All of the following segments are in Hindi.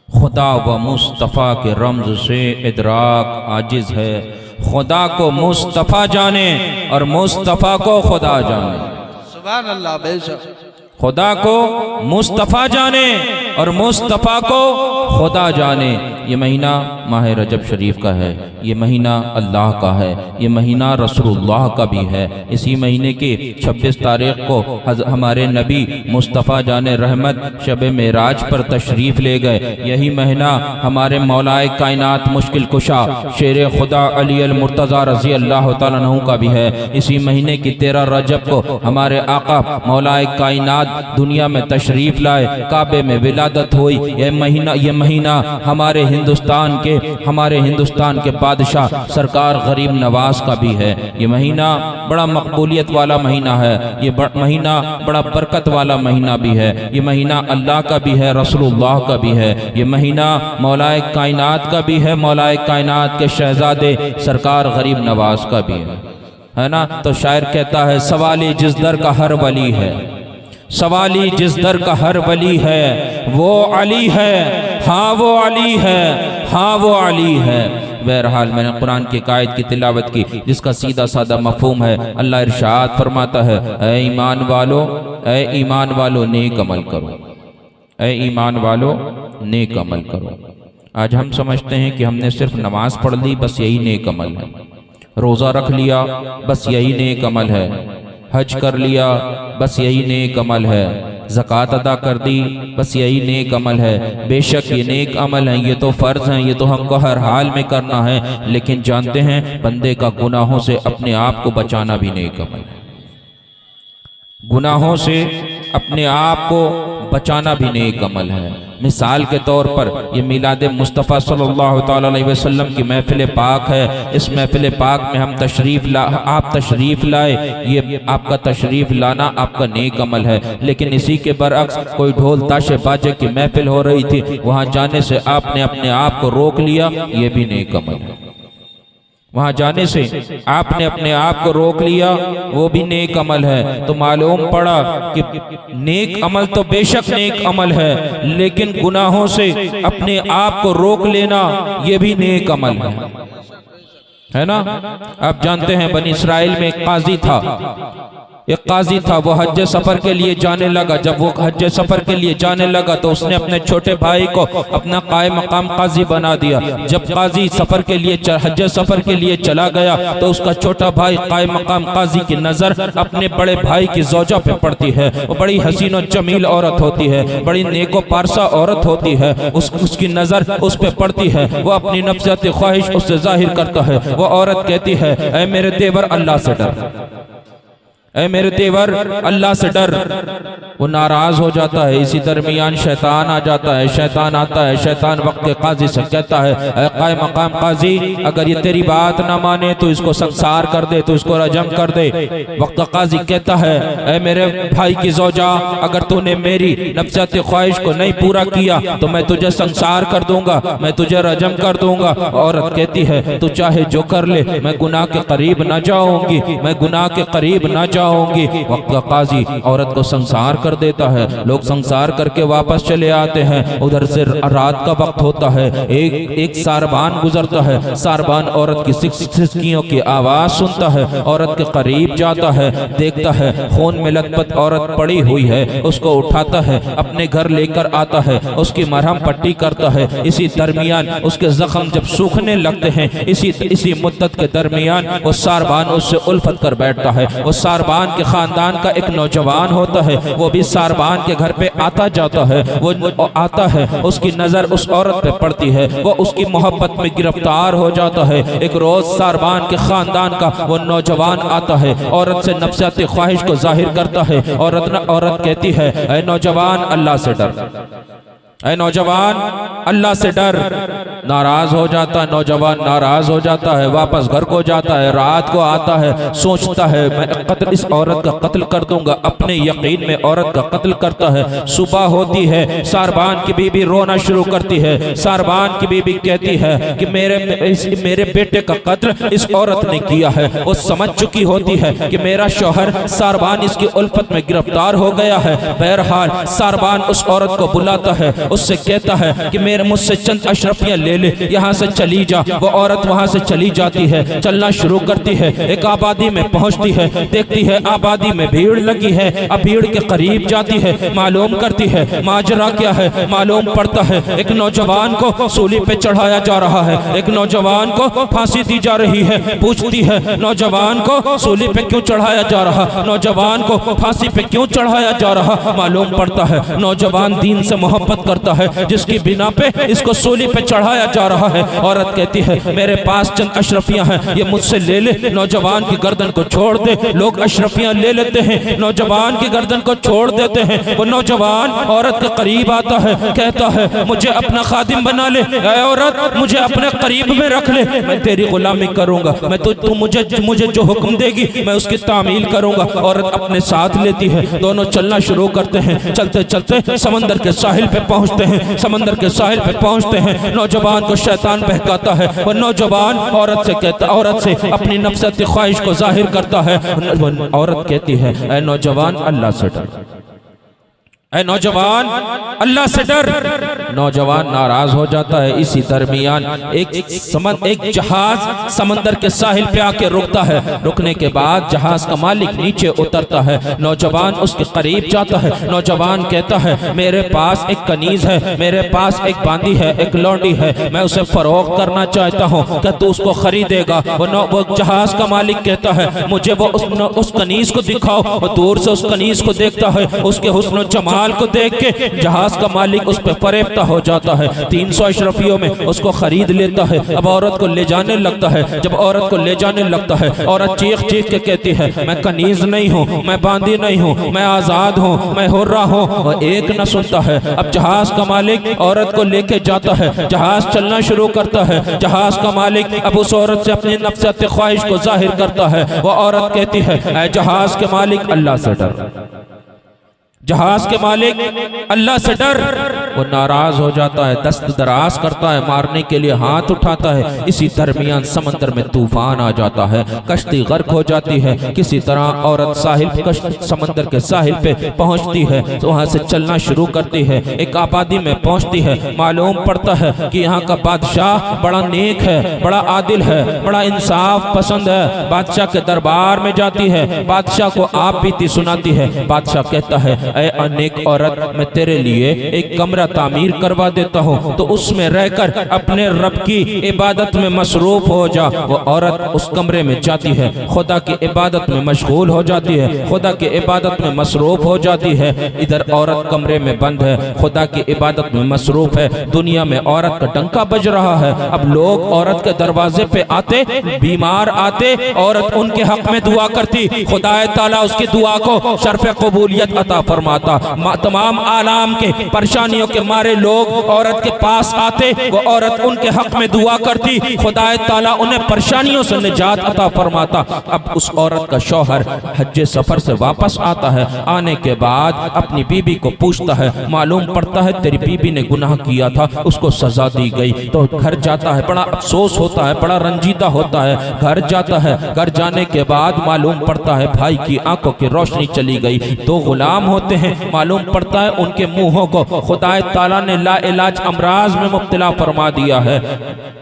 खुदा व मुस्तफ़ा के रम्ज़ से इदराक आजिज़ है। खुदा को मुस्तफ़ा जाने और मुस्तफ़ा को खुदा जाने। सुभान अल्लाह। बेशक खुदा को मुस्तफ़ा जाने और मुस्तफ़ा को खुदा जाने। ये महीना माह रजब शरीफ का है, ये महीना अल्लाह का है, ये महीना रसूलुल्लाह का भी है। इसी महीने की 26 तारीख़ को हमारे नबी मुस्तफ़ा जाने रहमत शब मेराज पर तशरीफ़ ले गए। यही महीना हमारे मौलाए कायनात मुश्किल कुशा शेर खुदा अली अल मुर्तज़ा रज़ी अल्लाह तआला अन्हु का भी है। इसी महीने की 13 रजब को हमारे आका मौलाए कायनात दुनिया में तशरीफ़ लाए, काबे में विलादत हुई। ये महीना हमारे हिंदुस्तान के बादशाह सरकार गरीब नवाज का भी है। ये महीना बड़ा मकबूलियत वाला महीना है, ये महीना बड़ा बरकत वाला महीना भी है। ये महीना अल्लाह का भी है, रसूलुल्लाह का भी है। ये महीना मौलाए कायनात का भी है, मौलाए कायनात के शहजादे सरकार गरीब नवाज का भी है ना। तो शायर कहता है, सवाली जिस दर का हर वली है, सवाली जिस दर का हर वली है, वो अली है, हाँ वो अली है, हाँ वो अली है। बहरहाल मैंने कुरान की आयत की तिलावत की जिसका सीधा साधा मफहूम है। अल्लाह इरशाद फरमाता है, ऐ ईमान वालो नेक अमल करो, ऐ ईमान वालो नेक अमल करो। आज हम समझते हैं कि हमने सिर्फ नमाज पढ़ ली बस यही नेक अमल है, रोज़ा रख लिया बस यही नेक अमल है, हज कर लिया बस यही नेक अमल है, ज़कात अदा कर दी बस यही नेक अमल है। बेशक ये नेक अमल हैं, ये तो फ़र्ज़ हैं, ये तो हमको हर हाल में करना है। लेकिन जानते हैं बंदे का गुनाहों से अपने आप को बचाना भी नेक अमल है। गुनाहों से अपने आप को बचाना भी नेक अमल है। मिसाल के तौर पर ये मिलाद मुस्तफ़ा सल्लल्लाहु ताला अलैहि वसल्लम की महफिल पाक है। इस महफिल पाक में हम आप तशरीफ़ लाए, ये आपका तशरीफ़ लाना आपका नेक अमल है। लेकिन इसी के बरअक्स कोई ढोल ताशे बाजे की महफिल हो रही थी, वहाँ जाने से आपने अपने आप को रोक लिया, ये भी नेक अमल है। वहाँ जाने से आपने अपने आप को रोक लिया, वो भी नेक अमल है। तो मालूम पड़ा कि नेक अमल तो बेशक नेक अमल है, लेकिन गुनाहों से अपने आप को रोक लेना ये भी नेक अमल है ना। आप जानते हैं बनी इसराइल में एक काजी था, वो हज सफ़र के लिए जाने लगा। जब वो हज सफ़र के लिए जाने लगा तो उसने अपने छोटे भाई को अपना कायम मकाम काजी बना दिया। जब काजी सफ़र के लिए हज सफ़र के लिए चला गया तो उसका छोटा भाई कायम मकाम काजी की नज़र अपने बड़े भाई की ज़ौजा पे पड़ती है। वो बड़ी हसीन और जमील औरत होती है, बड़ी नेको पारसा औरत होती है। उसकी नज़र उस पर पड़ती है, वो अपनी नफ़्सियाती ख्वाहिश उससे जाहिर करता है। वो औरत कहती है, ऐ मेरे देवर अल्लाह से डर, ऐ मेरे तेवर अल्लाह से डर। वो नाराज हो जाता है। इसी दरमियान शैतान आ जाता है, शैतान आता है। शैतान वक्त के काजी से कहता है, ऐ कायम मकाम काजी, अगर ये तेरी बात ना माने तो इसको संसार कर दे, तो इसको रजम कर दे। वक्त काजी कहता है, ऐ मेरे भाई की ज़ौजा, अगर तूने मेरी नफ़्सियाती ख्वाहिश को नहीं पूरा किया तो मैं तुझे संसार कर दूंगा, मैं तुझे रजम कर दूंगा। औरत कहती है, तू चाहे जो कर ले, मैं गुनाह के करीब ना जाऊंगी, मैं गुनाह के करीब ना जाऊंगी। वक्त काजी औरत को संसार कर देता है। लोग संसार करके वापस चले आते हैं। उधर से रात का वक्त होता है, एक सारबान गुजरता है। सारबान औरत की सिसकियों की आवाज सुनता है, औरत के करीब जाता है, देखता है खून में लथपथ औरत पड़ी हुई है। उसको उठाता है, अपने घर लेकर आता है, उसकी मरहम पट्टी करता है। इसी दरमियान उसके जख्म जब सूखने लगते हैं, इसी मुद्दत के दरमियान वो सारबान उससे उल्फत कर बैठता है। वो सारबान के खानदान का एक नौजवान होता है, वो भी सारबान के घर पे आता जाता है। वो आता है, उसकी नजर उस औरत पे पड़ती है, वो उसकी मोहब्बत में गिरफ्तार हो जाता है। एक रोज सारबान के खानदान का वो नौजवान आता है, औरत से नफ्सियाती ख्वाहिश को जाहिर करता है। औरत कहती है, ऐ नौजवान अल्लाह से डर, ऐ नौजवान अल्लाह से डर। नाराज हो जाता है, नौजवान नाराज हो जाता है, वापस घर को जाता है, रात को आता है, सोचता है मैं कत्ल इस औरत का कत्ल कर दूंगा, अपने यकीन में औरत का कत्ल करता है। सुबह होती है, सारबान की बीबी रोना शुरू करती है। सारबान की बीबी कहती है कि मेरे बेटे का कत्ल इस औरत ने किया है। वो समझ चुकी होती है कि मेरा शौहर सारबान इसकी उल्फत में गिरफ्तार हो गया है। बहरहाल सारबान उस औरत को बुलाता है, उससे कहता है कि मेरे मुझसे चंद अशरफियां ले ले, यहाँ से चली जा। वो औरत वहाँ से चली जाती है, चलना शुरू करती है। एक आबादी में पहुँचती है, देखती है आबादी में भीड़ लगी है। अब भीड़ के करीब जाती है, मालूम करती है माजरा क्या है। मालूम पड़ता है एक नौजवान को सूली पे चढ़ाया जा रहा है, एक नौजवान को फांसी दी जा रही है। पूछती है नौजवान को सूली पे क्यों चढ़ाया जा रहा, नौजवान को फांसी पे क्यों चढ़ाया जा रहा। मालूम पड़ता है नौजवान दीन से मोहब्बत करता है, जिसकी बिना पे इसको सूली पे चढ़ाया जा रहा है। औरत कहती है मेरे पास चंद अशरफियां हैं, ये मुझसे ले ले। नौजवान की गर्दन को छोड़ दे। लोग अशरफियां ले लेते हैं, नौजवान की गर्दन को छोड़ देते हैं। वो नौजवान औरत के करीब आता है, कहता है मुझे अपना खादिम बना ले, ऐ औरत मुझे अपने करीब में रख ले, मैं तेरी गुलामी करूंगा, मैं तू मुझे जो हुक्म देगी मैं उसकी तामील करूंगा। औरत अपने साथ लेती है, दोनों चलना शुरू करते हैं। चलते चलते समंदर के साहिल पे पहुंचते हैं। समंदर के साहिल पे पहुंचते हैं, नौजवान को शैतान बहकाता है। वह नौजवान औरत से अपनी नफसत ख्वाहिश को जाहिर करता है। औरत कहती है ऐ नौजवान अल्लाह से डर, ऐ नौजवान अल्लाह से डर। नौजवान नाराज हो जाता है। इसी दरमियान एक जहाज समंदर के साहिल पे आके रुकता है। रुकने के बाद जहाज का मालिक नीचे उतरता है, नौजवान उसके करीब जाता है। नौजवान कहता है मेरे पास एक कनीज है, मेरे पास एक बांदी है, एक लौंडी है, मैं उसे फरोख्त करना चाहता हूँ, क्या तू उसको खरीदेगा। वो जहाज का मालिक कहता है मुझे वो उस कनीज को दिखाओ। वो दूर से उस कनीज को देखता है, उसके हुस्न जमाल को देख के जहाज का मालिक उस पर फरेफ्ता हो जाता है। 300 अशरफियों में उसको खरीद लेता है। अब औरत को ले जाने लगता है। जब औरत को ले जाने लगता है, औरत चीख चीख के कहती है मैं कनीज नहीं हूँ, मैं बांदी नहीं हूँ, मैं आजाद हूँ, मैं हुर्रा हूँ। और एक न सुनता है। अब जहाज का मालिक औरत को लेके जाता है, जहाज चलना शुरू करता है। जहाज का मालिक अब उस औरत से अपनी नफसत ख्वाहिश को जाहिर करता है। वो औरत कहती है ऐ जहाज के मालिक अल्लाह से डर, जहाज के मालिक अल्लाह से डर। वो नाराज हो जाता है, दस्त दराज करता है, मारने के लिए हाथ उठाता है। इसी दरमियान समंदर में तूफान आ जाता है, कश्ती गर्क हो जाती है। किसी तरह औरत समंदर के साहिल पे पहुंचती है, तो वहां से चलना शुरू करती है। एक आबादी में पहुंचती है, मालूम पड़ता है कि यहाँ का बादशाह बड़ा नेक है, बड़ा आदिल है, बड़ा इंसाफ पसंद है। बादशाह के दरबार में जाती है, बादशाह को आप बीती सुनाती है। बादशाह कहता है ऐ अनेक औरत, मैं तेरे लिए एक कमरा तामीर करवा देता हूँ, तो उसमें रहकर अपने रब की इबादत में मसरूफ हो जा। वो औरत उस कमरे में जाती है, खुदा की इबादत में मशगूल हो जाती है, खुदा की इबादत में मसरूफ हो जाती है। इधर औरत कमरे में बंद है, खुदा की इबादत में मसरूफ है। दुनिया में औरत का डंका बज रहा है। अब लोग औरत के दरवाजे पे आते, बीमार आते, औरत उनके हक में दुआ करती, खुदा ताला उसकी दुआ को शर्फ कबूलियत अता फरमाता। तमाम आलाम के परेशानियों के मारे लोग औरत के पास आते, वो औरत उनके हक में दुआ करती, खुदा ताला उन्हें परेशानियों से निजात अता फरमाता। अब उस औरत का शौहर हज सफर से वापस आता है। आने के बाद अपनी बीबी को पूछता है, मालूम पड़ता है तेरी बीबी ने गुनाह किया था, उसको सजा दी गई। तो घर जाता है, बड़ा अफसोस होता है, बड़ा रंजीदा होता है। घर जाता है, घर जाने के बाद मालूम पड़ता है भाई की आंखों की रोशनी चली गई। दो गुलाम होते हैं, मालूम पड़ता है उनके मुंहों को खुदा ताला ने ला इलाज अमराज में मुब्तला फरमा दिया है।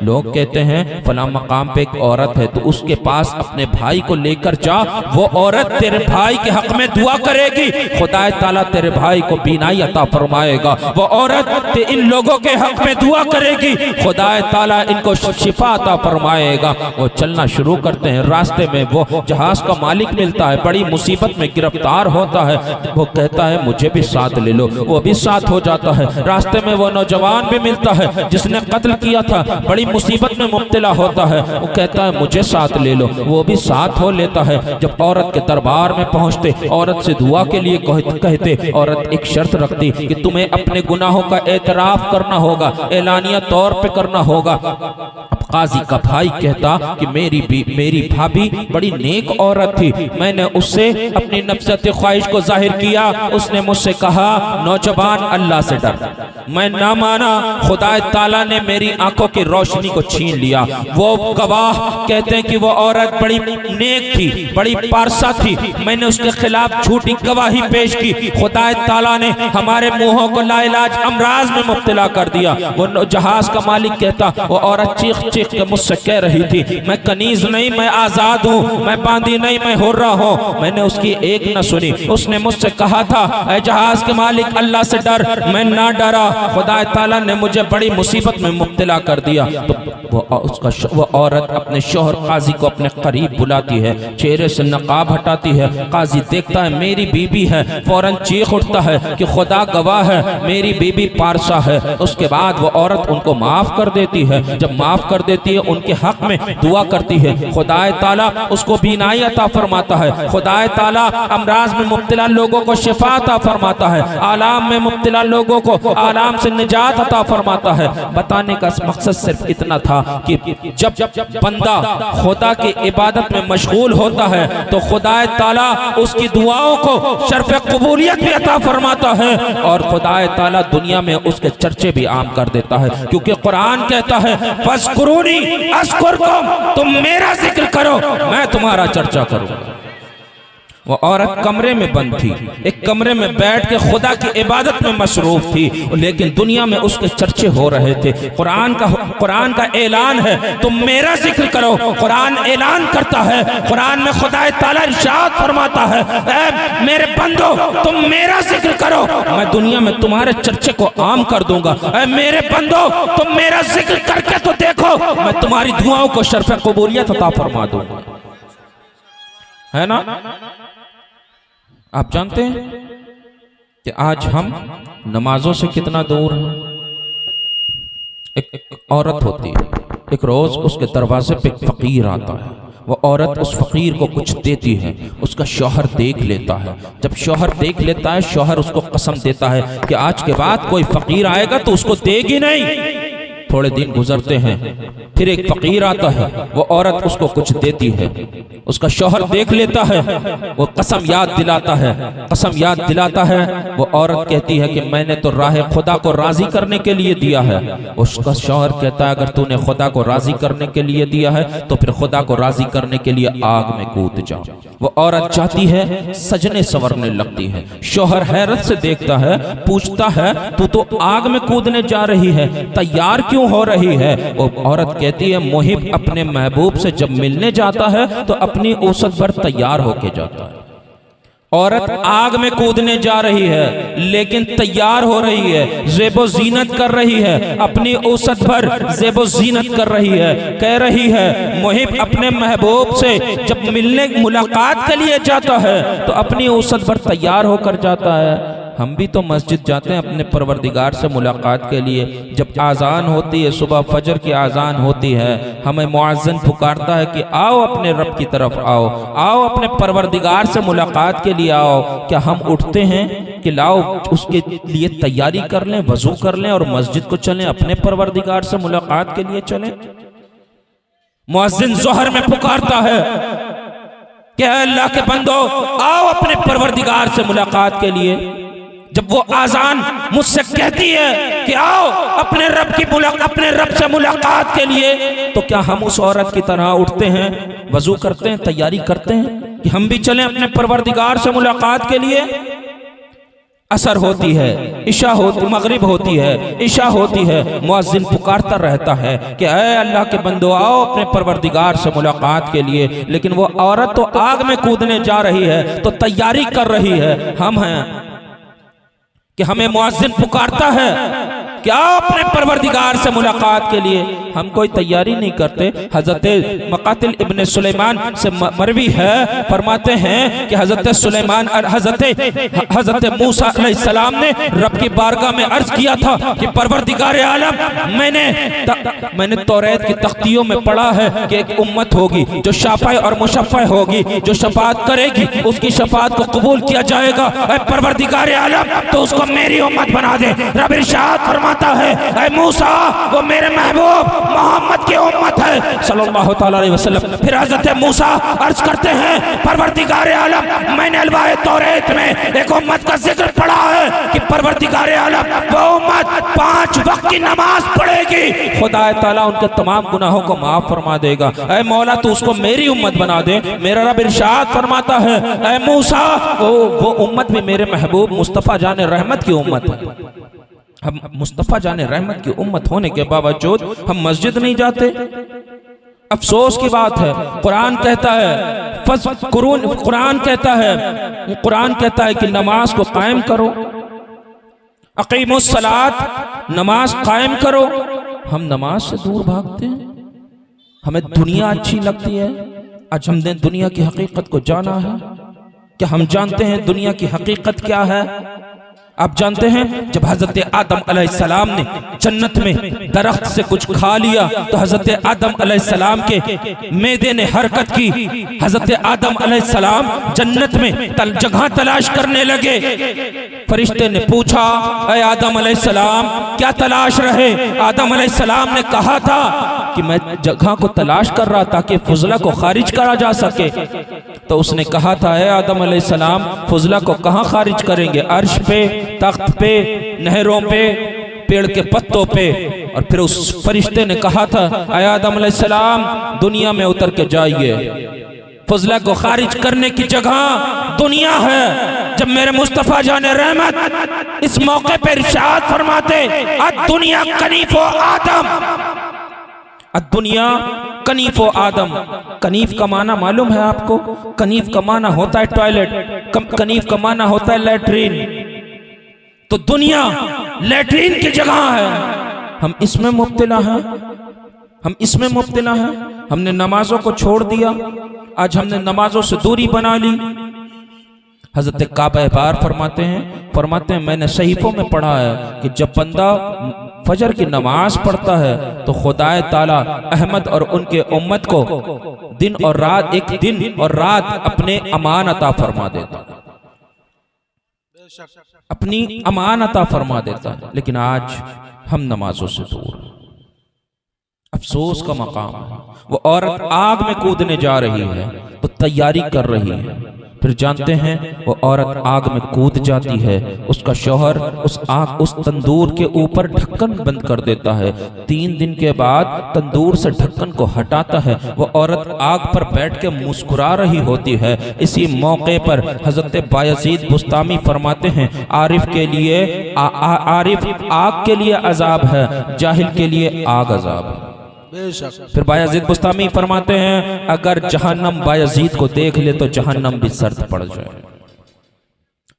लोग कहते हैं फला मकाम पे एक औरत है, तो उसके पास अपने भाई को लेकर जा, वो औरत तेरे भाई के हक में दुआ करेगी, खुदा ताला तेरे भाई को बीनाई अता फरमाएगा। वो औरत इन लोगों के हक में दुआ करेगी, खुदा ताला इनको शिफा अता फरमाएगा। वो चलना शुरू करते हैं। रास्ते में वो जहाज का मालिक मिलता है, बड़ी मुसीबत में गिरफ्तार होता है। वो कहता कहता है मुझे भी साथ ले लो, वो भी साथ हो जाता है। रास्ते में वो नौजवान भी मिलता है जिसने कत्ल किया था, बड़ी मुसीबत में मुब्तला होता है, वो कहता है मुझे साथ ले लो, वो भी साथ हो लेता है। जब औरत के दरबार में पहुंचते, औरत से दुआ के लिए कहते, औरत एक शर्त रखती कि तुम्हें अपने गुनाहों का एतराफ करना होगा, एलानिया तौर पे करना होगा। अब काजी का भाई कहता कि मेरी भाभी बड़ी नेक औरत थी, मैंने उससे अपनी नफसत ख्वाहिश को जाहिर किया, उसने मुझसे कहा नौजवान अल्लाह से डर। मैं ना माना, खुदा ताला ने मेरी आंखों की रोशनी को छीन लिया। वो गवाह कहते हैं कि वो औरत बड़ी नेक थी, बड़ी पारसा थी, मैंने उसके खिलाफ झूठी गवाही पेश की, खुदा ताला ने हमारे मुंहों को लाइलाज अमराज में मुब्तला कर दिया। वो जहाज का मालिक कहता, वो औरत चीख चीख के मुझसे कह रही थी मैं कनीज नहीं, मैं आजाद हूँ, मैं बांदी नहीं, मैं हुर्रा हूँ। मैंने उसकी एक न सुनी। उसने मुझसे कहा था ऐ जहाज के मालिक अल्लाह से डर, मैं ना डरा, खुदा ताला ने मुझे बड़ी मुसीबत में मुब्तला कर दिया। तो वो औरत अपने शोहर काजी को अपने करीब बुलाती है, चेहरे से नकाब हटाती है। काजी देखता है मेरी बीबी है, फौरन चीख उठता है कि खुदा गवाह है मेरी बीबी पारसा है। उसके बाद वो औरत उनको माफ कर देती है। जब माफ कर देती है उनके हक में दुआ करती है, खुदा ताला उसको बीनाई अता फरमाता है, खुदा ताला अमराज में मुब्तला लोगों को शिफा अता फरमाता है, आलाम में मुब्तला लोगों को आलाम से निजात अता फरमाता है। बताने का मकसद सिर्फ इतना था कि जब बंदा खुदा की इबादत में मशगूल होता है तो खुदा ताला उसकी दुआओं को शर्फ कबूलियत भी अता फरमाता है और खुदा ताला दुनिया में उसके चर्चे भी आम कर देता है। क्योंकि कुरान कहता है फज़कुरूनी अज़कुरकुम, तुम मेरा जिक्र करो मैं तुम्हारा चर्चा करूंगा। वो औरत कमरे में बंद थी, एक कमरे में बैठ के खुदा की इबादत में मसरूफ थी, लेकिन दुनिया में उसके चर्चे हो रहे थे। कुरान का ऐलान है तुम मेरा जिक्र करो। कुरान ऐलान करता है, कुरान में खुदा ताला इरशाद फरमाता है ऐ मेरे बंदो तुम मेरा जिक्र करो, मैं दुनिया में तुम्हारे चर्चे को आम कर दूंगा। ऐ मेरे बंदो तुम मेरा जिक्र करके तो देखो, मैं तुम्हारी दुआओं को शर्फ कबूलियत अता फरमा दूंगा। है ना? आप जानते हैं कि आज हम नमाजों से कितना दूर हैं। एक औरत होती है, एक रोज उसके दरवाजे पे एक फकीर आता है, वो औरत उस फकीर को कुछ देती है, उसका शौहर देख लेता है। जब शौहर देख लेता है, शौहर उसको कसम देता है कि आज के बाद कोई फकीर आएगा तो उसको देगी नहीं। थोड़े दिन गुजरते हैं, फिर एक फकीर आता है, वो औरत उसको कुछ देती है, उसका शौहर देख लेता है, वो कसम याद दिलाता है, कसम याद दिलाता है। वो औरत कहती है कि मैंने तो राह खुदा को राजी करने के लिए दिया है। उसका शौहर कहता है अगर तूने खुदा को राजी करने के लिए दिया है तो फिर खुदा को राजी करने के लिए आग में कूद जा। वो औरत जाती है, सजने संवरने लगती है। शौहर हैरत से देखता है, पूछता है तू तो आग में कूदने जा रही है, तैयार क्यों हो रही है? वो औरत कहती है मुहिब अपने महबूब से जब मिलने जाता है तो अपनी औसत भर तैयार होके जाता है। औरत आग में कूदने जा रही है लेकिन तैयार हो रही है, ज़ेबो ज़ीनत कर रही है, अपनी औसत भर ज़ेबो ज़ीनत कर रही है। कह रही है मुहिब अपने महबूब से जब मिलने मुलाकात के लिए जाता है तो अपनी औसत भर तैयार होकर जाता है। हम भी तो मस्जिद जाते हैं अपने परवरदिगार से मुलाकात के लिए। जब आज़ान होती है, सुबह फजर की आज़ान होती है, हमें मुअज्जिन पुकारता है कि आओ अपने रब की तरफ आओ, आओ अपने परवरदिगार से मुलाकात के लिए आओ। क्या हम उठते हैं कि लाओ उसके लिए तैयारी कर लें, वजू कर लें और मस्जिद को चलें, अपने परवरदिगार से मुलाकात के लिए चलें? मुअज्जिन ज़ोहर में पुकारता है कि अल्लाह के बंदो आओ अपने परवरदिगार से मुलाकात के लिए। जब वो आज़ान मुझसे कहती है कि आओ अपने रब से मुलाकात के लिए, तो क्या हम उस औरत की तरह उठते हैं, वजू करते हैं, तैयारी करते हैं कि हम भी चलें अपने परवरदिगार से मुलाकात के लिए? असर होती है, इशा होती, मगरिब होती है, इशा होती है, मुअज्जिन पुकारता रहता है कि ऐ अल्लाह के बंदो आओ अपने परवरदिगार से मुलाकात के लिए। लेकिन वो औरत तो आग में कूदने जा रही है, तो तैयारी कर रही है। हम हैं कि हमें मुअज्जिन पुकारता है कि आओ अपने परवरदिगार से मुलाकात के लिए, हम कोई तैयारी नहीं करते। हजरत मकातिल इब्न सुलेमान से मरवी है, फरमाते हैं कि हजरत सुलेमान और हजरत मूसा अलैहिस्सलाम ने रब की बारगाह में अर्ज किया था कि परवरदिगार आलम, मैंने तौरात की तख्तियों में पढ़ा है कि एक उम्मत होगी जो शाफ़ा और मुशफ़्फ़ा होगी, जो शफाअत करेगी उसकी शफाअत को कबूल किया जाएगा। ऐ परवरदिगार आलम, तो उसको मेरी उम्मत बना दे। रब इरशाद फरमाता है, ऐ मूसा, वो मेरे महबूब मोहम्मद की उम्मत है सल्लल्लाहु तआला अलैहि वसल्लम। फिर हजरत मूसा अर्ज करते हैं, परवरदिगार आलम, मैंने अलवाए तौरात में एक उम्मत का जिक्र पढ़ा है कि परवरदिगार आलम वो उम्मत 5 वक्त की नमाज पढ़ेगी, खुदा ताला उनके तमाम गुनाहों को माफ फरमा देगा। ऐ मौला, तू उसको मेरी उम्मत बना दे। मेरा रब इरशाद फरमाता है, ऐ मूसा, वो उम्मत भी मेरे महबूब मुस्तफ़ा जाने रहमत की उम्मत है। हम मुस्तफ़ा जाने रहमत की उम्मत होने के बावजूद हम मस्जिद नहीं जाते। अफसोस की बात है। कुरान कहता है कुरान कहता है कि नमाज को कायम करो, अकीमुस सलात, नमाज कायम करो। हम नमाज से दूर भागते हैं। हमें दुनिया अच्छी लगती है। आज हमने दुनिया की हकीकत को जाना है। क्या हम जानते हैं दुनिया की हकीकत क्या है? आप जानते हैं, जब हजरत आदम अलैहिस्सलाम ने जन्नत में दरख्त से कुछ खा लिया तो हजरत आदम अलैहिस्सलाम के मैदे ने हरकत की। हजरत आदम अलैहिस्सलाम जन्नत में जगह तलाश करने लगे। फरिश्ते ने पूछा, ऐ आदम अलैहिस्सलाम, क्या तलाश रहे? आदम अलैहिस्सलाम ने कहा था कि मैं जगह को तलाश कर रहा ताकि फुजला को खारिज करा जा सके। तो उसने कहा था, ऐ आदम अलैहिस्सलाम, फुजला को कहाँ खारिज करेंगे? अर्श पे, तख्त पे, नहरों पे, पेड़ के पत्तों पे। और फिर उस फरिश्ते ने कहा था, ऐ आदम अलैहिस्सलाम, दुनिया में उतर के जाइए। फुजला को खारिज करने की जगह दुनिया है। जब मेरे मुस्तफ़ा जाने रहमत इस मौके पर इरशाद फरमाते, दुनिया कनीफो आदम, दुनिया कनीफो आदम। कनीफ का माना मालूम है आपको? कनीफ का माना होता है टॉयलेट, कनीफ का माना होता है लैट्रीन। तो दुनिया लैट्रीन की जगह है। हम इसमें मुब्तला हैं, हमने नमाजों को छोड़ दिया। आज हमने नमाजों से दूरी बना ली। हजरत काबा बार फरमाते हैं मैंने सहीफों में पढ़ा है कि जब बंदा फजर की नमाज पढ़ता है तो खुदाए ताला अहमद और उनके उम्मत को दिन और रात अपने अमान अता फरमा देता है, अपनी अमान अता फरमा देता है। लेकिन आज हम नमाजों से दूर। अफसोस का मकाम है। वो औरत आग में कूदने जा रही है तो तैयारी कर रही है। फिर जानते हैं वो औरत आग में कूद जाती है। उसका शौहर उस तंदूर के ऊपर ढक्कन बंद कर देता है। 3 दिन के बाद तंदूर से ढक्कन को हटाता है। वो औरत आग पर बैठ के मुस्कुरा रही होती है। इसी मौके पर हजरत बायजीद बुस्तामी फरमाते हैं, आरिफ के लिए आरिफ आग के लिए अजाब है, जाहिल के लिए आग अजाब है। फिर बायजीद बुस्तामी फरमाते हैं, अगर जहन्नम बायजीद को देख ले तो जहन्नम भी सर्द पड़ जाए,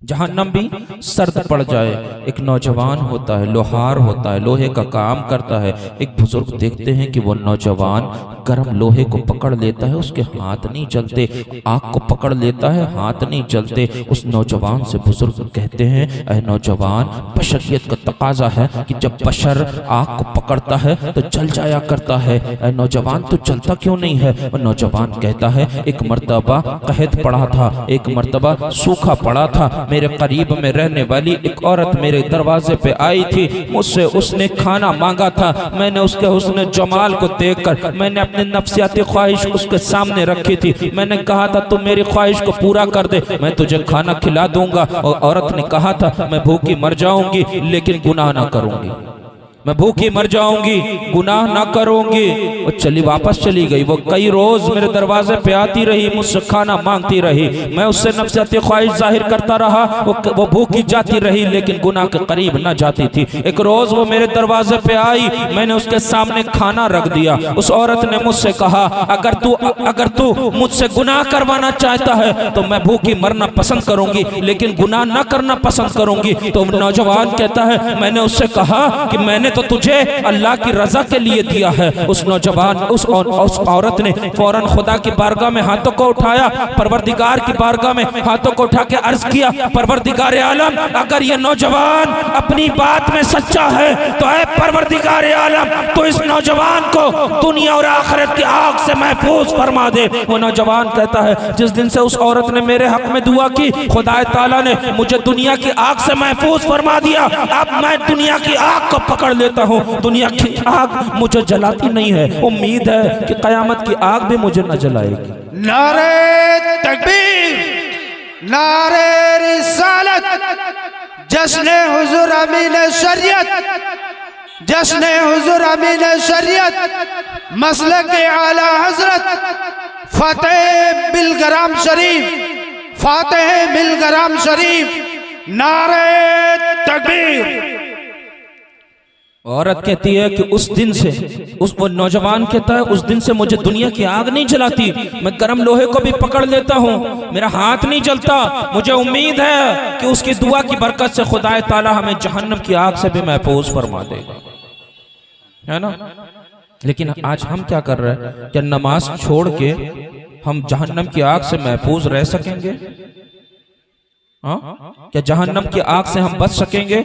जहन्नम भी सर्द पड़ जाए। एक नौजवान होता है, लोहार होता है, लोहे का काम करता है। एक बुजुर्ग देखते हैं कि वो नौजवान गर्म लोहे को पकड़ लेता है, उसके हाथ नहीं जलते। आग को पकड़ लेता है, हाथ नहीं जलते। उस नौजवान से बुजुर्ग कहते हैं, ऐ नौजवान, बशरियत का तकाजा है कि जब बशर आग को पकड़ता है तो जल जाया करता है। ऐ नौजवान, तो जलता क्यों नहीं है? वो नौजवान कहता है, एक मर्तबा कहत पड़ा था, एक मर्तबा सूखा पड़ा था। मेरे करीब में रहने वाली एक औरत मेरे दरवाजे पे आई थी, मुझसे उसने खाना मांगा था। मैंने उसके हुस्न जमाल को देखकर मैंने अपनी नफ्सियाती ख्वाहिश उसके सामने रखी थी। मैंने कहा था, तू मेरी ख्वाहिश को पूरा कर दे, मैं तुझे खाना खिला दूंगा। और औरत ने कहा था, मैं भूखी मर जाऊंगी लेकिन गुनाह ना करूंगी, मैं भूखी मर जाऊंगी, गुनाह ना करूंगी। वो चली वापस चली गई। वो कई रोज मेरे दरवाजे पे आती रही, मुझसे खाना मांगती रही। मैं उससे नफ्सियाती ख्वाहिश जाहिर करता रहा। वो भूखी जाती रही लेकिन गुनाह के करीब ना जाती थी। एक रोज वो मेरे दरवाजे पे आई, मैंने उसके सामने खाना रख दिया। उस औरत ने मुझसे कहा, अगर तू मुझसे गुनाह करवाना चाहता है तो मैं भूखी मरना पसंद करूंगी लेकिन गुनाह ना करना पसंद करूंगी। तो नौजवान कहता है, मैंने उससे कहा कि मैंने तो तुझे अल्लाह की रजा के लिए दिया है। उस नौजवान उस औरत ने फौरन खुदा की बारगाह में हाथों को उठाया, परवरदिगार की बारगाह में हाथों को उठा के अर्ज किया, परवरदिगार आलम, अगर ये नौजवान अपनी बात में सच्चा है तो ऐ परवरदिगार आलम, तो इस नौजवान को दुनिया और आखिरत की आग से महफूज फरमा दे। वो नौजवान कहता है, जिस दिन से उस औरत ने मेरे हक में दुआ की, खुदा ताला ने मुझे दुनिया की आग से महफूज फरमा दिया। अब मैं दुनिया की आग को पकड़ लेता हूँ। दुनिया की आग मुझे जलाती नहीं है, उम्मीद है कि कयामत की आग भी मुझे न जलाएगी। नारे तकबीर, नारे रिसालत, जश्न हुजूर अमीन शरीयत, जश्न हुजूर अमीन शरीयत, मसलक आला हजरत फतेह बिलगराम शरीफ, फातेह बिलगराम शरीफ, नारे तकबीर। औरत कहती है कि उस दिन से, वो नौजवान कहता है, उस दिन से मुझे दुनिया की आग नहीं जलाती, मैं गर्म लोहे को भी पकड़ लेता हूँ, मेरा हाथ नहीं जलता। मुझे उम्मीद है कि उसकी दुआ की बरकत से खुदा ताला हमें जहन्नम की आग से भी महफूज फरमा देगा, है ना। लेकिन आज हम क्या कर रहे हैं? क्या नमाज छोड़ के हम जहन्नम की आग से महफूज रह सकेंगे? हाँ, क्या जहन्नम की आग से हम बच सकेंगे?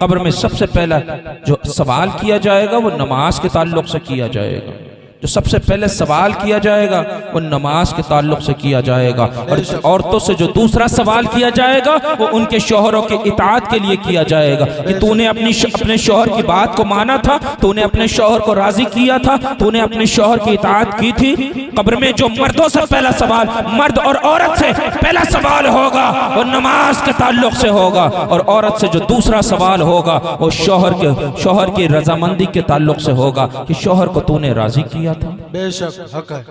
कब्र में सबसे पहला जो सवाल किया जाएगा वो नमाज के ताल्लुक से किया जाएगा। जो सबसे पहले सवाल किया जाएगा वो नमाज के ताल्लुक से किया जाएगा। और औरतों से जो दूसरा सवाल किया जाएगा वो उनके शौहरों के इताअत के लिए किया जाएगा कि तूने अपने शौहर की बात को माना था, तूने अपने शौहर को राजी किया था, तूने अपने शौहर की इताअत की थी। कब्र में जो मर्दों से पहला सवाल, मर्द और औरत से पहला सवाल होगा वो नमाज के ताल्लुक से होगा, और औरत से जो दूसरा सवाल होगा वो शौहर की रजामंदी के ताल्लुक से होगा कि शौहर को तूने राजी किया था। बेशक हक है।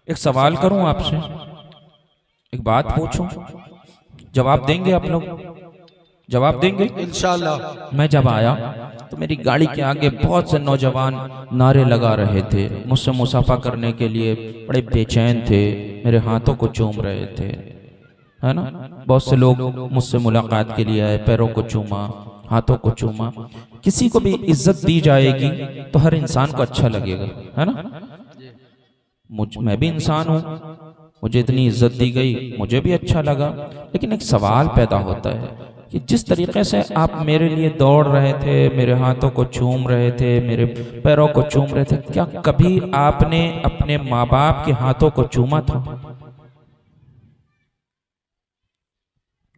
एक सवाल करूं आपसे, एक बात पूछूं, जवाब देंगे आप लोग? जवाब देंगे इंशाअल्लाह। मैं जब आया तो मेरी गाड़ी के आगे बहुत से नौजवान नारे लगा रहे थे, मुझसे मुसाफा करने के लिए बड़े बेचैन थे, मेरे हाथों को चूम रहे थे, है ना। बहुत से लोग मुझसे मुलाकात के लिए आए, पैरों को चूमा, हाथों को चूमा। किसी को भी इज्जत दी जाएगी तो हर इंसान को अच्छा लगेगा, है ना। मैं भी इंसान हूँ, मुझे इतनी इज्जत दी गई, मुझे भी अच्छा लगा। लेकिन एक सवाल पैदा होता है कि जिस तरीके से आप मेरे लिए दौड़ रहे थे, मेरे हाथों को चूम रहे थे, मेरे पैरों को चूम रहे थे, क्या कभी आपने अपने माँ बाप के हाथों को चूमा था?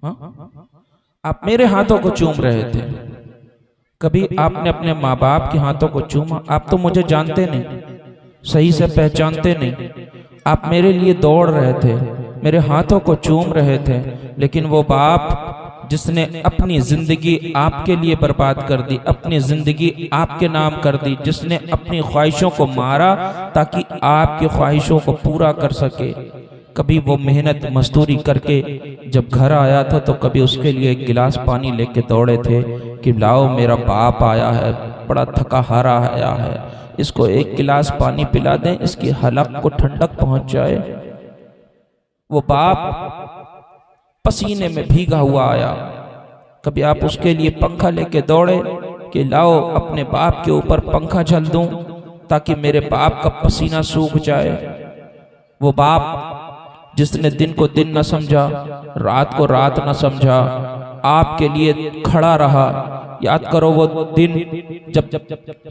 हाँ? आप मेरे हाथों को चूम रहे थे, कभी आपने अपने माँ बाप के हाथों को चूमा? आप तो मुझे जानते नहीं, सही से पहचानते नहीं, आप मेरे लिए दौड़ रहे थे, मेरे हाथों को चूम रहे थे, लेकिन वो बाप जिसने अपनी जिंदगी आपके लिए बर्बाद कर दी, अपनी जिंदगी आपके नाम कर दी, जिसने अपनी ख्वाहिशों को मारा ताकि आपकी ख्वाहिशों को पूरा कर सके, कभी वो मेहनत मजदूरी करके जब घर आया था तो कभी उसके लिए एक गिलास पानी लेके दौड़े थे कि लाओ मेरा बाप आया है, बड़ा थका हारा आया है, इसको एक गिलास पानी पिला दें, इसकी हलक को ठंडक पहुंच जाए। वो बाप पसीने में भीगा हुआ आया, कभी आप उसके लिए पंखा लेके दौड़े कि लाओ अपने बाप के ऊपर पंखा झल दूं ताकि मेरे बाप का पसीना सूख जाए। वो बाप जिसने दिन को दिन न समझा, रात को रात न समझा, आपके लिए खड़ा रहा। याद करो वो दिन जब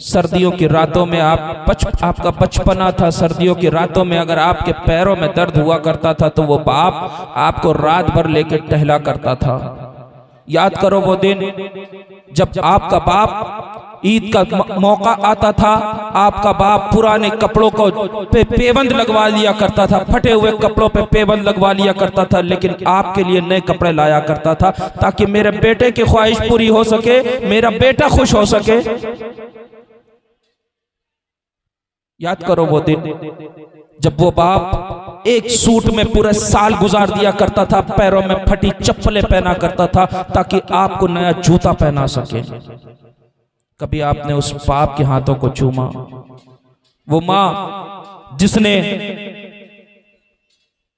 सर्दियों की रातों में आपका बचपना था, सर्दियों की रातों में अगर आपके पैरों में दर्द हुआ करता था तो वो बाप आपको रात भर लेके टहला करता था। याद करो वो दिन जब आपका बाप ईद का मौका आता था, आपका बाप पुराने कपड़ों को पे पेबंद लगवा लिया करता था, फटे हुए कपड़ों पे पेबंद लगवा लिया करता था, लेकिन आपके लिए नए कपड़े लाया करता था ताकि मेरे बेटे की ख्वाहिश पूरी हो सके, मेरा बेटा खुश हो सके। याद करो वो दिन जब वो बाप एक सूट में पूरे साल गुजार दिया करता था, पैरों में फटी चप्पलें पहना करता था ताकि आपको नया जूता पहना सके। कभी आपने उस बाप के हाथों को चूमा? वो माँ जिसने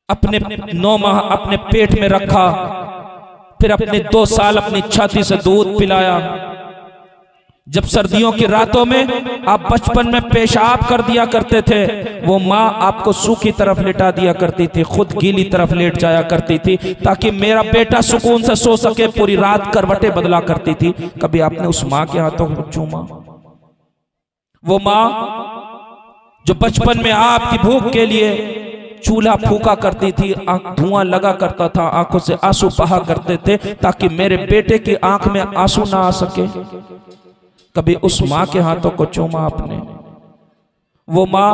अपने 9 माह अपने पेट में रखा, फिर अपने 2 साल अपनी छाती से दूध पिलाया, जब सर्दियों की रातों में आप बचपन में पेशाब कर दिया करते थे, वो माँ आपको सूखी तरफ लेटा दिया करती थी, खुद गीली तरफ लेट जाया करती थी ताकि मेरा बेटा सुकून से सो सके। पूरी रात करवटें बदला करती थी। कभी आपने उस माँ के हाथों को चूमा? वो माँ जो बचपन में आपकी भूख के लिए चूल्हा फूका करती थी, धुआं लगा करता था, आंखों से आंसू बहा करते थे ताकि मेरे बेटे की आंख में आंसू ना आ सके। कभी उस माँ के हाथों को चूमा आपने? वो माँ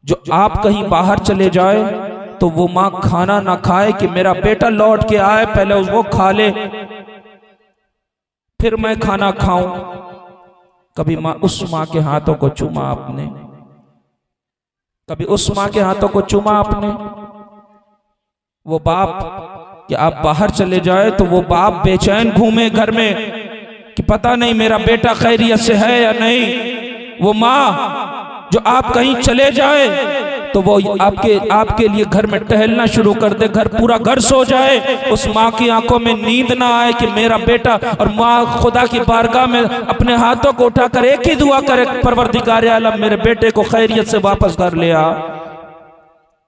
जो आप कहीं बाहर चले जाए तो वो माँ खाना ना खाए कि मेरा बेटा लौट के आए, पहले वो खा ले फिर मैं खाना खाऊं। कभी उस माँ के हाथों को चूमा आपने? कभी उस माँ के हाथों को चूमा आपने? वो बाप कि आप बाहर चले जाए तो वो बाप बेचैन घूमे घर में कि पता नहीं मेरा बेटा खैरियत से है या नहीं। वो माँ जो आप कहीं चले जाए तो वो आपके लिए घर में टहलना शुरू कर दे, पूरा घर सो जाए, उस माँ की आंखों में नींद ना आए कि मेरा बेटा, और माँ खुदा की बारगाह में अपने हाथों को उठाकर एक ही दुआ करे, परवरदिगार आलम मेरे बेटे को खैरियत से वापस घर ले आ।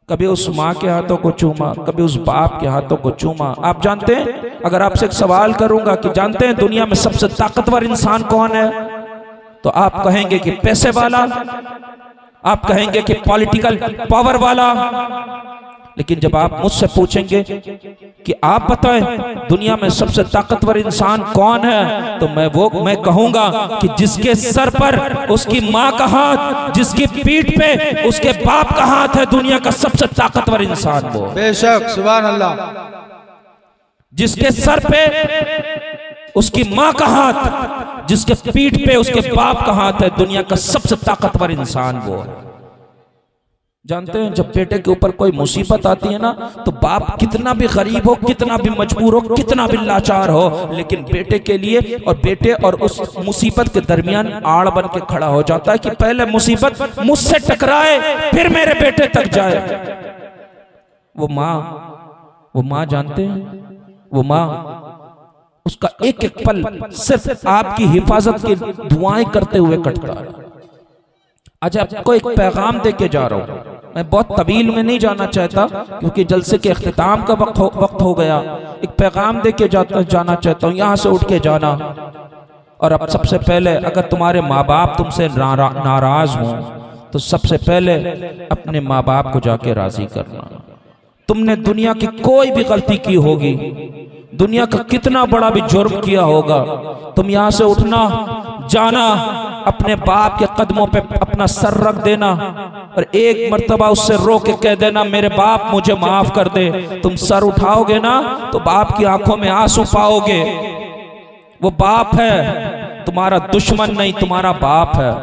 कभी उस माँ के हाथों को चूमा? कभी उस बाप के हाथों को चूमा? आप जानते हैं, अगर आपसे एक सवाल करूंगा कि जानते हैं दुनिया में सबसे ताकतवर इंसान कौन है, तो आप कहेंगे कि पैसे वाला, आप कहेंगे कि पॉलिटिकल पावर वाला। लेकिन जब आप मुझसे पूछेंगे कि आप बताएं दुनिया में सबसे ताकतवर इंसान कौन है, तो मैं कहूंगा कि जिसके सर पर उसकी माँ का हाथ, जिसकी पीठ पे उसके बाप का हाथ है, दुनिया का सबसे ताकतवर इंसान वो। बेशक, सुभान अल्लाह। जिसके सर पे उसकी माँ का हाथ, जिसके पीठ पे उसके बाप का हाथ है, दुनिया का सबसे ताकतवर इंसान वो है। जानते हैं जब बेटे के ऊपर कोई मुसीबत आती है ना, तो बाप कितना भी गरीब हो, कितना भी मजबूर हो, कितना भी लाचार हो, लेकिन बेटे के लिए और बेटे और उस मुसीबत के दरमियान आड़ बन के खड़ा हो जाता है कि पहले मुसीबत मुझसे टकराए फिर मेरे बेटे तक जाए। वो माँ जानते हैं, वो माँ उसका एक एक पल सिर्फ आपकी हिफाजत की दुआएं करते हुए कटता है। आज आपको एक पैगाम दे के जा रहा हूं, मैं बहुत तवील में नहीं जाना चाहता क्योंकि जलसे के इख्तिताम का वक्त हो गया। एक पैगाम दे के जाना चाहता हूं, यहां से उठ के जाना। और अब सबसे पहले अगर तुम्हारे माँ बाप तुमसे नाराज हों तो सबसे पहले अपने माँ बाप को जाके राजी करना। तुमने दुनिया की कोई भी गलती की होगी, दुनिया का कितना बड़ा भी जुर्म किया होगा, तुम यहां से उठना, जाना, अपने बाप के कदमों पे अपना सर रख देना और एक मर्तबा उससे रो के कह देना मेरे बाप मुझे माफ कर दे। तुम सर उठाओगे ना तो बाप की आंखों में आंसू पाओगे। वो बाप है, तुम्हारा दुश्मन नहीं, तुम्हारा बाप है।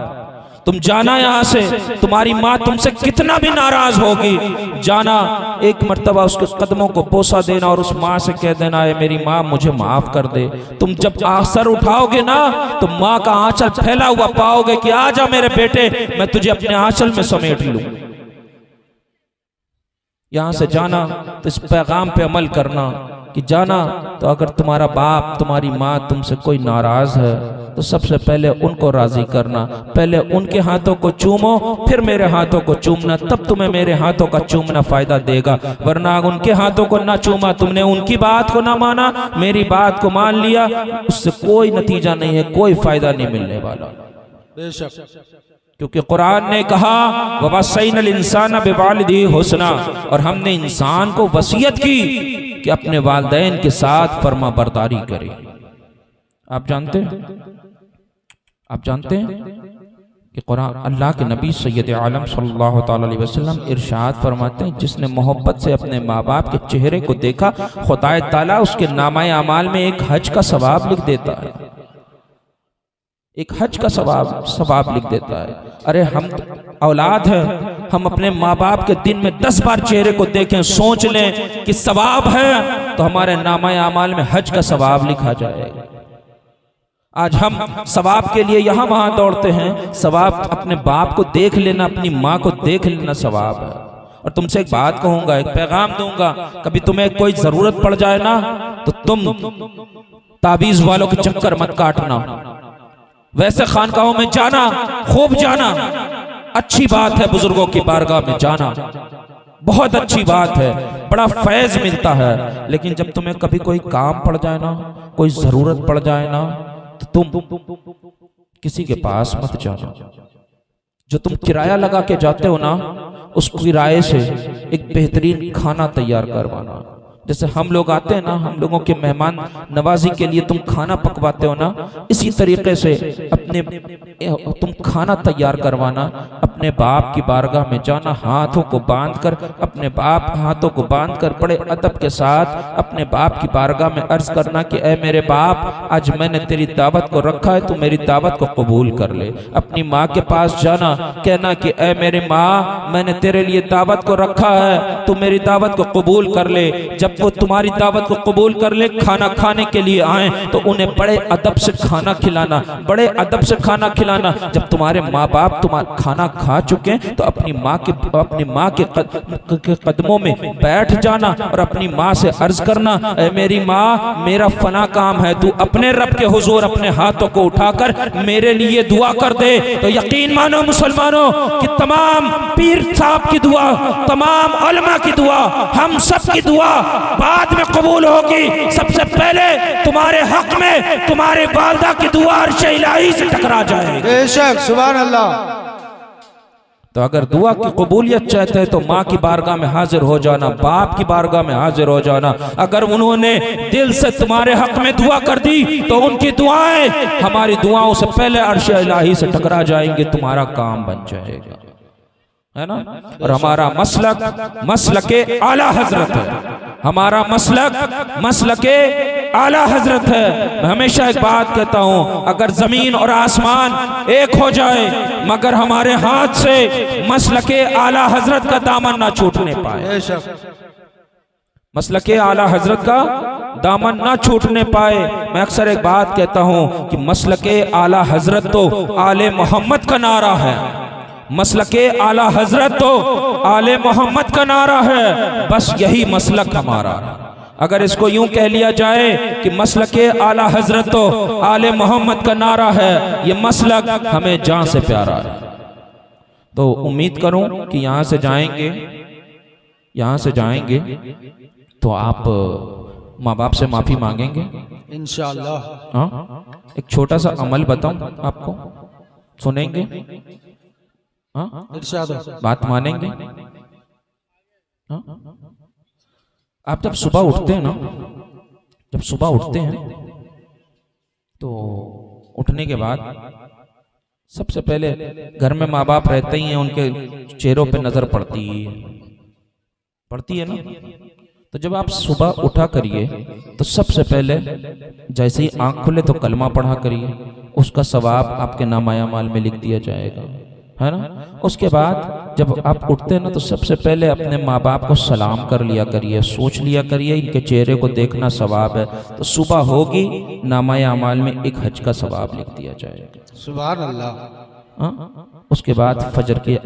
तुम जाना यहां से, तुम्हारी माँ तुमसे कितना भी नाराज होगी, जाना एक मर्तबा उसके कदमों को बोसा देना और उस माँ से कह देना है मेरी माँ मुझे माफ कर दे। तुम जब सर उठाओगे ना तो माँ का आंचल फैला हुआ पाओगे कि आजा मेरे बेटे, मैं तुझे अपने आंचल में समेट लूं। यहां से जाना तो इस पैगाम पे अमल करना कि जाना तो अगर तुम्हारा बाप तुम्हारी माँ तुमसे कोई नाराज है तो सबसे पहले उनको राजी करना, पहले उनके हाथों को चूमो फिर मेरे हाथों को चूमना, तब तुम्हें मेरे हाथों का चूमना फायदा देगा। वरना उनके हाथों को ना चूमा, तुमने उनकी बात को ना माना, मेरी बात को मान लिया, उससे कोई नतीजा नहीं है, कोई फायदा नहीं मिलने वाला। बेशक, क्योंकि कुरान ने कहा ववस्सैनल इंसान बिवालिदिही हुस्ना, और हमने इंसान को वसीयत की कि अपने वालिदैन के साथ फर्मा बरदारी करे। आप जानते हैं कि कुरान अल्लाह के नबी सैयद आलम सल्लल्लाहु अलैहि वसल्लम इरशाद फरमाते हैं जिसने मोहब्बत से अपने माँ बाप के चेहरे को देखा, खुदा ताला उसके नामाए अमाल में एक हज का सवाब लिख देता है, एक हज का सवाब लिख देता है। अरे हम औलाद हैं, हम अपने माँ बाप के दिन में 10 बार चेहरे को देखें, सोच लें कि सवाब है तो हमारे नामाए अमाल में हज का सवाब लिखा जाएगा। आज हम सवाब के लिए यहाँ वहाँ दौड़ते हैं, सवाब अपने बाप को देख लेना, अपनी माँ को देख लेना सवाब है। और तुमसे एक बात कहूंगा, एक पैगाम दूंगा, कभी तुम्हें कोई जरूरत पड़ जाए ना तो तुम ताबीज वालों के चक्कर मत काटना। वैसे खानकाहों में जाना, खूब जाना, अच्छी बात है। बुजुर्गों की बारगाह में जाना बहुत अच्छी बात है, बड़ा फैज मिलता है। लेकिन जब तुम्हें कभी कोई काम पड़ जाए ना, कोई जरूरत पड़ जाए ना, तो तुम किसी के पास मत जाना। जो तुम किराया लगा के जाते हो ना, उस किराए से एक बेहतरीन खाना तैयार करवाना। जैसे हम लोग आते हैं ना, हम लोगों के मेहमान नवाजी के लिए तुम खाना पकवाते हो ना, इसी तरीके से तुम खाना तैयार करवाना। अपने बाप की बारगाह में जाना, हाथों को बांधकर, अपने बाप हाथों को बांधकर बड़े अदब के साथ अपने बाप की बारगाह में अर्ज करना कि ऐ मेरे बाप, आज मैंने तेरी दावत को रखा है, तू मेरी दावत को कबूल कर ले। अपनी माँ के पास जाना, कहना कि ऐ मेरे माँ, मैंने तेरे लिए दावत को रखा है, तू मेरी दावत को कबूल कर ले। जब वो तुम्हारी दावत को कबूल कर ले, खाना खाने के लिए आए, तो उन्हें बड़े अदब से खाना खिलाना, बड़े अदब से खाना खिलाना। जब तुम्हारे माँ बाप तुम्हारा खाना खा चुके तो अपनी माँ के कदमों में बैठ जाना और अपनी माँ से अर्ज करना, ऐ मेरी माँ, मेरा फना काम है, तू अपने रब के हुजूर अपने हाथों को उठाकर मेरे लिए दुआ कर दे। तो यकीन मानो मुसलमानों कि तमाम पीर साहब की दुआ, तमाम उलमा की दुआ, हम सब की दुआ बाद में कबूल होगी। सबसे पहले तुम्हारे हक में तुम्हारे वालिदा की दुआ अर्श इलाही से टकरा जाएगी। बेशक, सुभान अल्लाह। तो अगर दुआ की कबूलियत चाहते हैं तो माँ की बारगाह में हाजिर हो जाना, बाप की बारगाह में हाजिर हो जाना। अगर उन्होंने दिल से तुम्हारे हक में दुआ कर दी तो उनकी दुआएं हमारी दुआओं से पहले अर्श इलाही से टकरा जाएंगे, तुम्हारा काम बन जाएगा, है ना। और हमारा मसलक आला हजरत है, हमारा मसलक आला हजरत है। मैं हमेशा एक बात कहता हूं, अगर जमीन और आसमान एक हो जाए मगर हमारे हाथ से मसलक आला हजरत का दामन ना छूटने पाए, मसलक आला हजरत का दामन ना छूटने पाए। मैं अक्सर एक बात कहता हूं कि मसलक आला हजरत तो आले मोहम्मद का नारा है, मसलके आला हजरत तो आले मोहम्मद का नारा है, बस यही मसलक हमारा है। अगर इसको यूं कह लिया जाए कि मसलके आला हजरत तो आले मोहम्मद का नारा है, ये मसलक हमें जान से प्यारा है। तो उम्मीद करूं कि यहां से जाएंगे तो आप माँ बाप से माफी मांगेंगे इंशाअल्लाह। हाँ, एक छोटा सा अमल बताऊं आपको, सुनेंगे? हाँ, बात मानेंगे? हाँ? आप जब सुबह उठते हैं ना, तो उठने के बाद सबसे पहले घर में माँ बाप रहते ही हैं, उनके चेहरों पे नजर पड़ती है ना। तो जब आप सुबह उठा करिए तो सबसे पहले जैसे ही आंख खुले तो कलमा पढ़ा करिए, उसका सवाब आपके नामाया माल में लिख दिया जाएगा, है ना। उसके बाद जब आप उठते हैं ना, तो सबसे पहले अपने माँ बाप को सलाम कर लिया करिए, सोच लिया करिए इनके चेहरे को देखना सवाब है। तो सुबह होगी नामाया अमाल में एक हज का सवाब लिख दिया जाएगा। सुभान अल्लाह। उसके बाद फजर की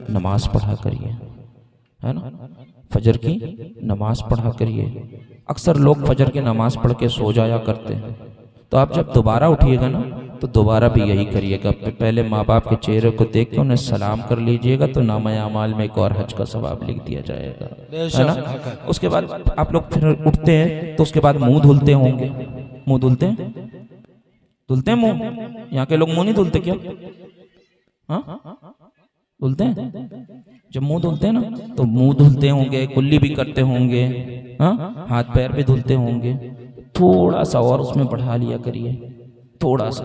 नमाज पढ़ा करिए, है ना, फजर की नमाज पढ़ा करिए। अक्सर लोग फजर की नमाज पढ़ के सो जाया करते हैं, तो आप जब दोबारा उठिएगा ना, तो दोबारा भी यही करिएगा, पहले माँ बाप के चेहरे को देख के उन्हें सलाम कर लीजिएगा, तो नामा अमाल में एक और हज का सवाब लिख दिया जाएगा, है ना। उसके बाद आप लोग फिर उठते हैं तो उसके बाद मुंह धुलते होंगे, मुंह धुलते हैं मुंह, यहाँ के लोग मुंह नहीं धुलते क्या? हाँ, धुलते हैं। जब मुंह धुलते हैं ना, तो मुंह धुलते होंगे, कुल्ली भी करते होंगे, हाँ, हाथ पैर भी धुलते होंगे। थोड़ा सा और उसमें बढ़ा लिया करिए, थोड़ा सा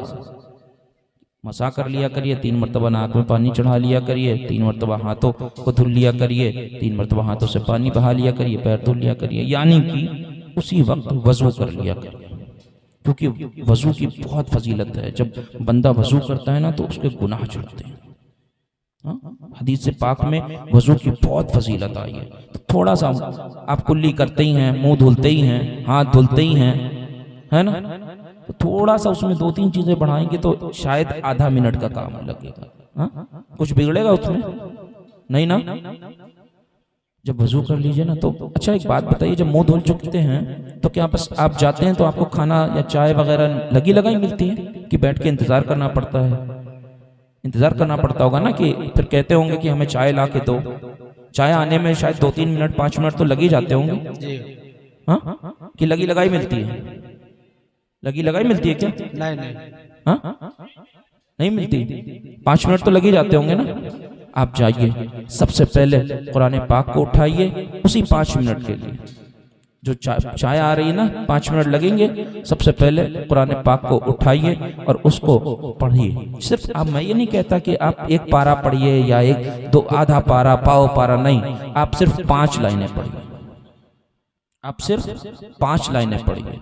मसा कर लिया करिए, 3 मरतबा नाक में पानी चढ़ा लिया करिए, 3 मरतबा हाथों को धुल लिया करिए, 3 मरतबा हाथों से पानी बहा लिया करिए, पैर धुल लिया करिए, यानी कि उसी वक्त वजू कर लिया करिए, क्योंकि वजू की बहुत फजीलत है। जब बंदा वजू करता है ना, तो उसके गुनाह छूटते हैं। हदीस से पाक में वजू की बहुत फजीलत आई है। तो थोड़ा सा आप कुल्ली करते ही हैं, मुंह धुलते ही हैं, हाथ धुलते ही हैं, है ना, तो थोड़ा सा उसमें 2-3 चीजें बढ़ाएंगे तो शायद आधा मिनट का काम लगेगा। हाँ, कुछ बिगड़ेगा उसमें नहीं ना। जब वजू कर लीजिए ना, तो अच्छा एक बात बताइए, जब मुंह धुल चुकते हैं तो क्या बस आप जाते हैं तो आपको खाना या चाय वगैरह लगी लगाई मिलती है? कि बैठ के इंतज़ार करना पड़ता है? इंतज़ार करना पड़ता होगा ना, कि फिर कहते होंगे कि हमें चाय ला के दो। चाय आने में शायद 2-3 मिनट 5 मिनट तो लग ही जाते होंगे। जी हाँ, कि लगी लगाई मिलती है? लगी लगाई मिलती है क्या? नहीं नहीं हाँ, नहीं मिलती। 5 मिनट तो लग ही जाते होंगे ना। आप जाइए, सबसे पहले कुरान पाक को उठाइए, उसी 5 मिनट के लिए जो चाय आ रही है ना, 5 मिनट लगेंगे। सबसे पहले कुरान पाक को उठाइए और उसको पढ़िए। सिर्फ आप, मैं ये नहीं कहता कि आप 1 पारा पढ़िए या 1-2 आधा पारा, पाव पारा, नहीं। आप सिर्फ 5 लाइनें पढ़िए। आप सिर्फ 5 लाइनें पढ़िए,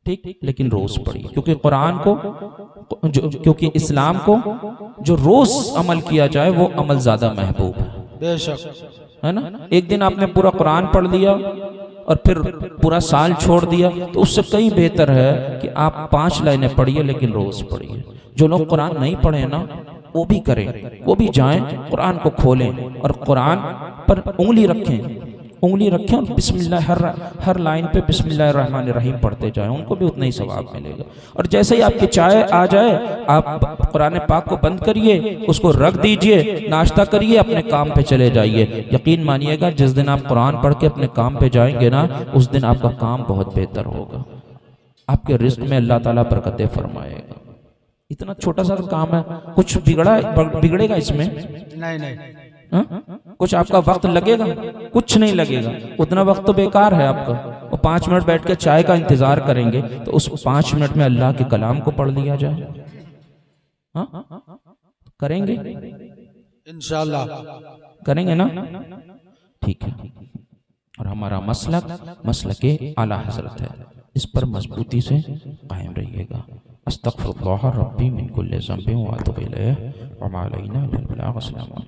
ठीक, लेकिन रोज पढ़िए। क्योंकि कुरान को, क्योंकि इस्लाम को जो रोज अमल किया जाए वो अमल ज्यादा महबूब है। बेशक, है ना। एक दिन आपने पूरा कुरान पढ़ लिया और फिर पूरा साल छोड़ दिया, तो उससे कहीं बेहतर है कि आप 5 लाइनें पढ़िए, लेकिन रोज पढ़िए। जो लोग कुरान नहीं पढ़े ना, वो भी करें, वो भी जाएं, कुरान को खोलें और कुरान पर उंगली रखें और बिस्मिल्लाह, हर लाइन पे बिस्मिल्लाहिर्रहमानिर्रहीम पढ़ते जाएं, उनको भी उतना ही सवाब मिलेगा। और जैसे ही आपकी चाय आ जाए, आप कुरान पाक को बंद करिए, उसको रख दीजिए, नाश्ता करिए, अपने काम पे चले जाइए। यकीन मानिएगा, जिस दिन आप कुरान पढ़ के अपने काम पे जाएंगे ना, उस दिन आपका काम बहुत बेहतर होगा। आपके रिस्क में अल्लाह ताला बरकतें फरमाएगा। इतना छोटा सा काम है, कुछ बिगड़ेगा इसमें? नहीं नहीं। हा? कुछ आपका वक्त लगेगा? कुछ नहीं लगेगा। उतना वक्त तो बेकार है आपका। वो 5 मिनट बैठ के चाय का इंतजार करेंगे, तो उस 5 मिनट में अल्लाह के कलाम को पढ़ लिया जाए। हाँ, करेंगे इंशाअल्लाह, करेंगे ना? ठीक है। और हमारा मसलक आला हजरत है, इस पर मजबूती से कायम रहिएगा। अस्तगफिरुल्लाह रब्बी मिन कुल्लि ज़ंबिन व अतूबु इलैह व मा अलैना इल्लल बलाग। अस्सलामु अलैकुम।